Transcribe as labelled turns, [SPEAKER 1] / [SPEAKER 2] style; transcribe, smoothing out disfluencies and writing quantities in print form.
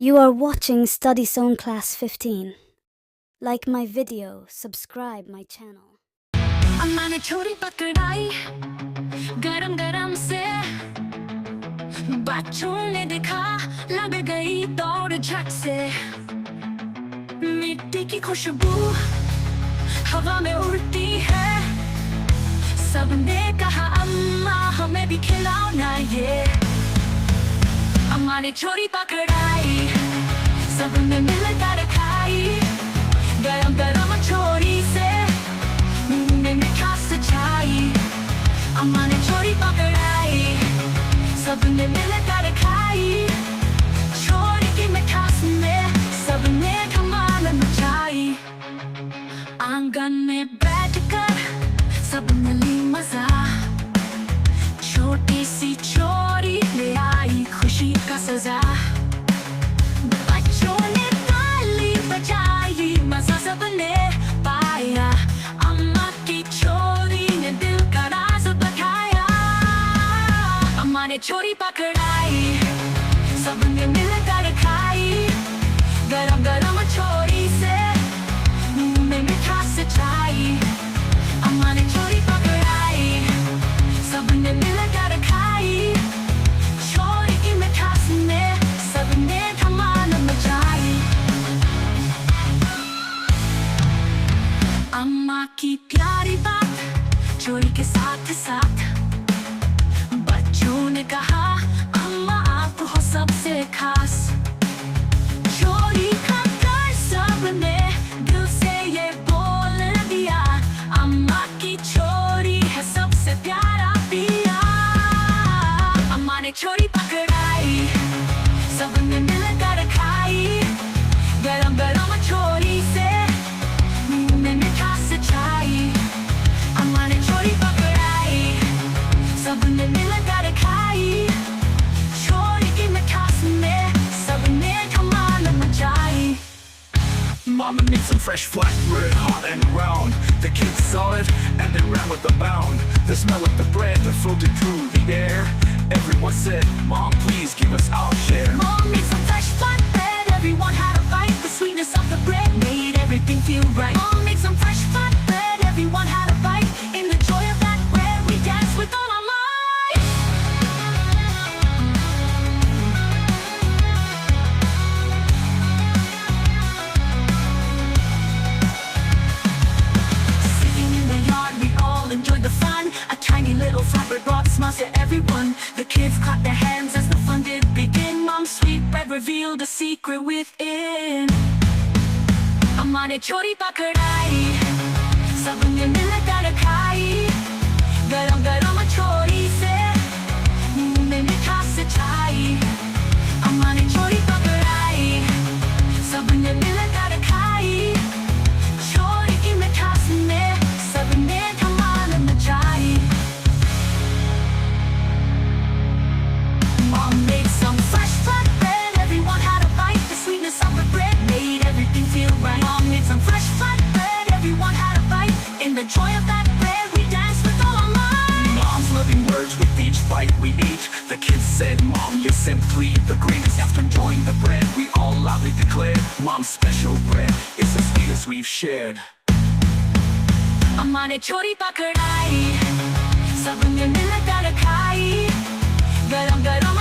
[SPEAKER 1] You are watching Study Zone Class 15. Like my video, subscribe my channel.
[SPEAKER 2] अम्मा ने छोरी पकड़ाई गरम गरम से बच्चों ने देखा लग गई दौड़ झट से मिट्टी की खुशबू हवा में उड़ती है सबने कहा अम्मा हमें भी खिलाओ ना ये अम्मा ने छोरी पकड़ाई सबने मिलकर खाई गरम गरम छोरी से मुंह में मिठास छाई अम्मा ने छोरी पकड़ाई सबने मिलकर खाई छोरी की मिठास में सबने धमाल मचाई आंगन में बैठकर सबने ली मजा छोटी सी छोरी ले आई खुशी का सजा बच्चों ने ताली बजाई मजा सबने पाया अम्मा की छोरी ने दिल का राज बताया अम्मा ने छोरी पकड़ाई सबने मिलकर खाई गरम गरम छोरी से मुंह में मिठास छाई अम्मा ने छोरी पकड़ाई सबने मिलकर खाई छोरी की मिठास में सबने धमाल मचाई अम्मा की प्यारी बात छोरी के साथ साथ बच्चों ने कहा अम्मा आप हो सबसे खास छोरी खाकर सबने दिल से ये बोल दिया अम्मा की छोरी है सबसे प्यारा पिया अम्मा ने छोरी पकड़ाई सबने मिलकर खाई गरम गरम छोरी से मुंह में मिठास छाई अम्मा ने छोरी पकड़ाई सबने मिलकर खाई छोरी की मिठास में सबने धमाल मचाई
[SPEAKER 3] Mama made some fresh flatbread, hot and round. The kids saw it and they ran with a bound. The smell of the bread that floated through the air. Everyone said, Mom, please give us our share.
[SPEAKER 2] Mom made some fresh flatbread, everyone had a bite. The sweetness of the bread made everything feel right. Mom made some fresh flatbread, everyone had a bite. In the joy of that bread, we danced with all our might. Sitting in the yard, we all enjoyed the fun. A tiny little flatbread brought smiles to everyone. The kids clapped their hands as the fun did begin. Mom's sweet bread revealed a secret within. अम्मा ने छोरी पकड़ाई सबने मिलकर खाई गरम गरम छोरी से मुंह में मिठास छाई अम्मा ने छोरी पकड़ाई सबने मिलकर खाई छोरी की मिठास में सबने धमाल मचाई Mom made some fresh flatbread, everyone had a bite. The sweetness of the bread made everything feel right. Mom made some fresh flatbread, everyone had a bite. In the joy of that bread, we danced with all our might.
[SPEAKER 3] Mom's loving words with each bite we eat. The kids said, Mom, you're simply the greatest. After enjoying the bread, we all loudly declared, Mom's special bread is the sweetest we've shared.
[SPEAKER 2] अम्मा ने छोरी पकड़ाई सबने मिलकर खाई गरम गरम